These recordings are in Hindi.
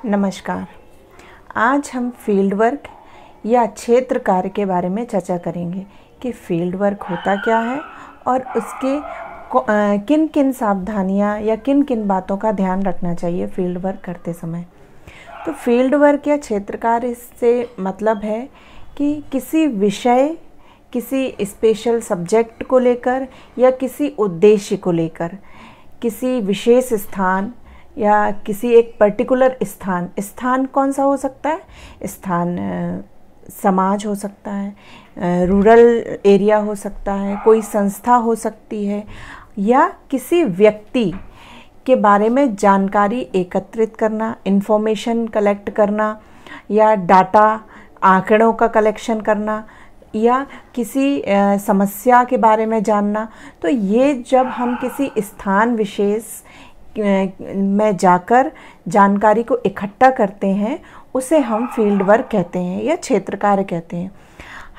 नमस्कार। आज हम फील्ड वर्क या क्षेत्र कार्य के बारे में चर्चा करेंगे कि फील्ड वर्क होता क्या है और उसके किन किन सावधानियां या किन किन बातों का ध्यान रखना चाहिए फील्ड वर्क करते समय। तो फील्ड वर्क या क्षेत्र कार्य से मतलब है कि किसी विषय, किसी स्पेशल सब्जेक्ट को लेकर या किसी उद्देश्य को लेकर किसी विशेष स्थान या किसी एक पर्टिकुलर स्थान कौन सा हो सकता है? स्थान समाज हो सकता है, रूरल एरिया हो सकता है, कोई संस्था हो सकती है, या किसी व्यक्ति के बारे में जानकारी एकत्रित करना, इंफॉर्मेशन कलेक्ट करना, या डाटा आंकड़ों का कलेक्शन करना, या किसी समस्या के बारे में जानना। तो ये जब हम किसी स्थान विशेष में जाकर जानकारी को इकट्ठा करते हैं उसे हम फील्ड वर्क कहते हैं या क्षेत्र कार्य कहते हैं।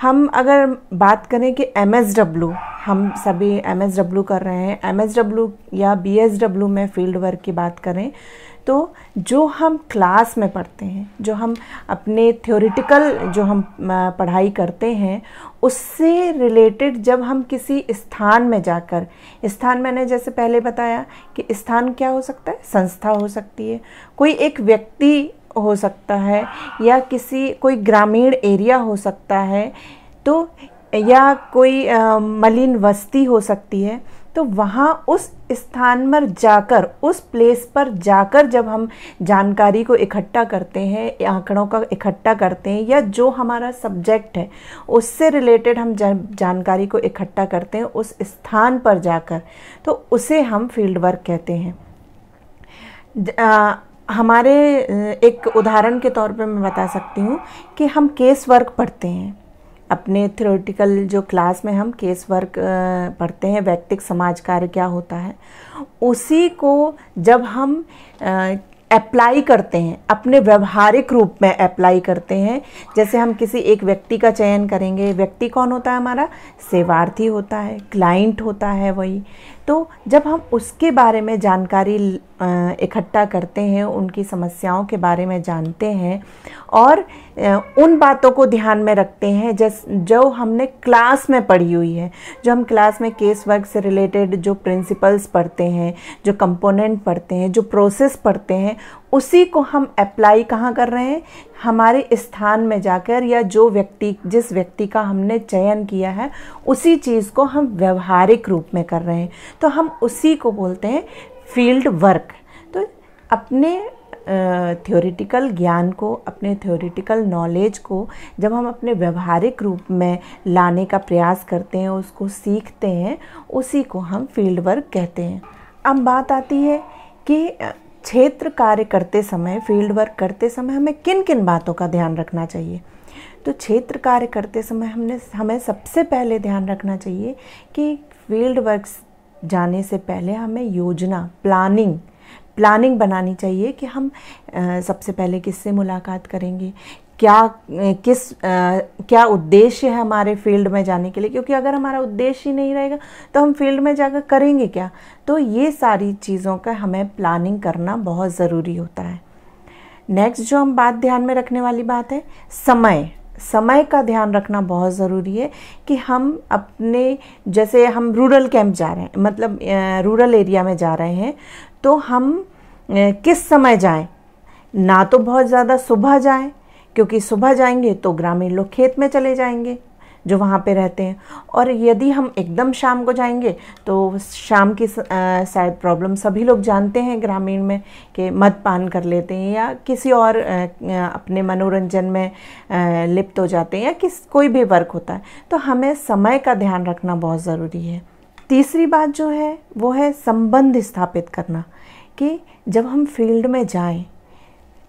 हम अगर बात करें कि MSW, हम सभी MSW कर रहे हैं, MSW या BSW में फील्ड वर्क की बात करें तो जो हम क्लास में पढ़ते हैं, जो हम अपने थ्योरेटिकल जो हम पढ़ाई करते हैं उससे रिलेटेड जब हम किसी स्थान में जाकर, स्थान मैंने जैसे पहले बताया कि स्थान क्या हो सकता है? संस्था हो सकती है, कोई एक व्यक्ति हो सकता है, या कोई ग्रामीण एरिया हो सकता है, तो या कोई मलिन बस्ती हो सकती है। तो वहाँ उस स्थान पर जाकर, उस प्लेस पर जाकर जब हम जानकारी को इकट्ठा करते हैं, आंकड़ों का इकट्ठा करते हैं, या जो हमारा सब्जेक्ट है उससे रिलेटेड हम जानकारी को इकट्ठा करते हैं उस स्थान पर जाकर, तो उसे हम फील्ड वर्क कहते हैं। हमारे एक उदाहरण के तौर पे मैं बता सकती हूँ कि हम केस वर्क पढ़ते हैं अपने थ्योरेटिकल जो क्लास में, हम केस वर्क पढ़ते हैं, व्यक्तिक समाज कार्य क्या होता है, उसी को जब हम अप्लाई करते हैं, अपने व्यवहारिक रूप में अप्लाई करते हैं। जैसे हम किसी एक व्यक्ति का चयन करेंगे, व्यक्ति कौन होता है? हमारा सेवार्थी होता है, क्लाइंट होता है वही। तो जब हम उसके बारे में जानकारी इकट्ठा करते हैं, उनकी समस्याओं के बारे में जानते हैं और उन बातों को ध्यान में रखते हैं जो हमने क्लास में पढ़ी हुई है, जो हम क्लास में केस वर्क से रिलेटेड जो प्रिंसिपल्स पढ़ते हैं, जो कंपोनेंट पढ़ते हैं, जो प्रोसेस पढ़ते हैं, उसी को हम अप्लाई कहाँ कर रहे हैं? हमारे स्थान में जाकर, या जिस व्यक्ति का हमने चयन किया है उसी चीज़ को हम व्यवहारिक रूप में कर रहे हैं, तो हम उसी को बोलते हैं फील्ड वर्क। तो अपने थ्योरेटिकल ज्ञान को, अपने थ्योरेटिकल नॉलेज को जब हम अपने व्यवहारिक रूप में लाने का प्रयास करते हैं, उसको सीखते हैं, उसी को हम फील्ड वर्क कहते हैं। अब बात आती है कि क्षेत्र कार्य करते समय, फील्ड वर्क करते समय हमें किन किन बातों का ध्यान रखना चाहिए। तो क्षेत्र कार्य करते समय हमें सबसे पहले ध्यान रखना चाहिए कि फील्ड वर्क जाने से पहले हमें योजना, प्लानिंग बनानी चाहिए कि हम सबसे पहले किससे मुलाकात करेंगे, क्या उद्देश्य है हमारे फील्ड में जाने के लिए, क्योंकि अगर हमारा उद्देश्य ही नहीं रहेगा तो हम फील्ड में जाकर करेंगे क्या। तो ये सारी चीज़ों का हमें प्लानिंग करना बहुत ज़रूरी होता है। नेक्स्ट जो हम बात ध्यान में रखने वाली बात है समय का ध्यान रखना बहुत ज़रूरी है कि हम अपने, जैसे हम रूरल कैंप जा रहे हैं, मतलब रूरल एरिया में जा रहे हैं, तो हम किस समय जाएं? ना तो बहुत ज़्यादा सुबह जाएं, क्योंकि सुबह जाएंगे तो ग्रामीण लोग खेत में चले जाएंगे जो वहाँ पे रहते हैं, और यदि हम एकदम शाम को जाएंगे तो शाम की शायद प्रॉब्लम सभी लोग जानते हैं ग्रामीण में कि मदपान कर लेते हैं या किसी और अपने मनोरंजन में लिप्त हो जाते हैं, या कोई भी वर्क होता है। तो हमें समय का ध्यान रखना बहुत ज़रूरी है। तीसरी बात जो है वो है संबंध स्थापित करना, कि जब हम फील्ड में जाएं,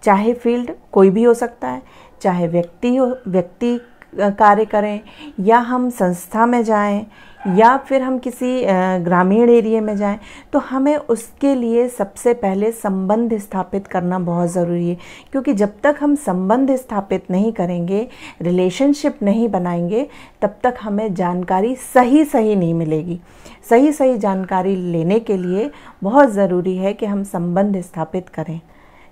चाहे फील्ड कोई भी हो सकता है, चाहे व्यक्ति कार्य करें, या हम संस्था में जाएं, या फिर हम किसी ग्रामीण एरिया में जाएं, तो हमें उसके लिए सबसे पहले संबंध स्थापित करना बहुत ज़रूरी है। क्योंकि जब तक हम संबंध स्थापित नहीं करेंगे, रिलेशनशिप नहीं बनाएंगे, तब तक हमें जानकारी सही नहीं मिलेगी। सही जानकारी लेने के लिए बहुत ज़रूरी है कि हम संबंध स्थापित करें।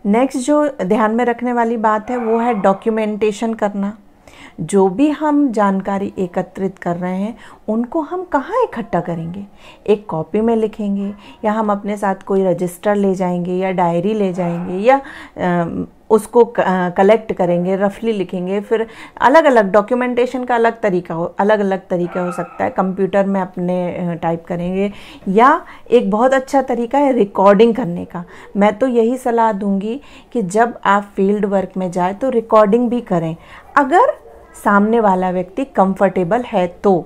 नेक्स्ट जो ध्यान में रखने वाली बात है वो है डॉक्यूमेंटेशन करना। जो भी हम जानकारी एकत्रित कर रहे हैं उनको हम कहाँ इकट्ठा करेंगे? एक कॉपी में लिखेंगे, या हम अपने साथ कोई रजिस्टर ले जाएंगे, या डायरी ले जाएंगे, या उसको कलेक्ट करेंगे, रफली लिखेंगे। फिर अलग अलग डॉक्यूमेंटेशन का अलग अलग तरीका हो सकता है। कंप्यूटर में अपने टाइप करेंगे, या एक बहुत अच्छा तरीका है रिकॉर्डिंग करने का। मैं तो यही सलाह दूंगी कि जब आप फील्ड वर्क में जाए तो रिकॉर्डिंग भी करें। अगर सामने वाला व्यक्ति कंफर्टेबल है तो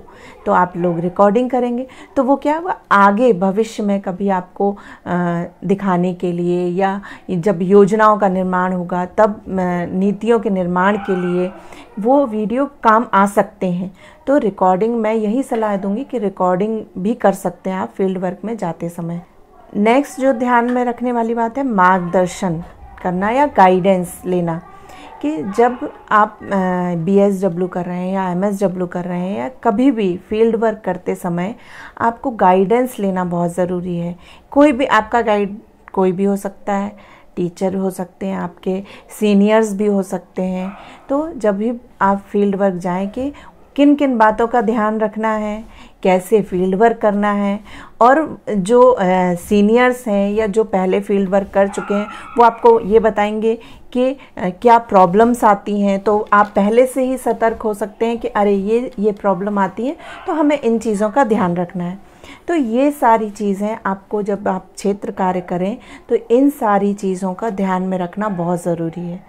आप लोग रिकॉर्डिंग करेंगे, तो वो क्या होगा, आगे भविष्य में कभी आपको दिखाने के लिए, या जब योजनाओं का निर्माण होगा तब नीतियों के निर्माण के लिए वो वीडियो काम आ सकते हैं। तो रिकॉर्डिंग मैं यही सलाह दूंगी कि रिकॉर्डिंग भी कर सकते हैं आप फील्ड वर्क में जाते समय। नेक्स्ट जो ध्यान में रखने वाली बात है मार्गदर्शन करना या गाइडेंस लेना, कि जब आप BSW कर रहे हैं या MSW कर रहे हैं या कभी भी फील्ड वर्क करते समय आपको गाइडेंस लेना बहुत ज़रूरी है। कोई भी आपका गाइड कोई भी हो सकता है, टीचर हो सकते हैं, आपके सीनियर्स भी हो सकते हैं। तो जब भी आप फील्ड वर्क जाएं कि किन किन बातों का ध्यान रखना है, कैसे फील्ड वर्क करना है, और जो सीनियर्स हैं या जो पहले फील्ड वर्क कर चुके हैं वो आपको ये बताएंगे कि क्या प्रॉब्लम्स आती हैं। तो आप पहले से ही सतर्क हो सकते हैं कि अरे ये प्रॉब्लम आती है तो हमें इन चीज़ों का ध्यान रखना है। तो ये सारी चीज़ें आपको, जब आप क्षेत्र कार्य करें तो इन सारी चीज़ों का ध्यान में रखना बहुत ज़रूरी है।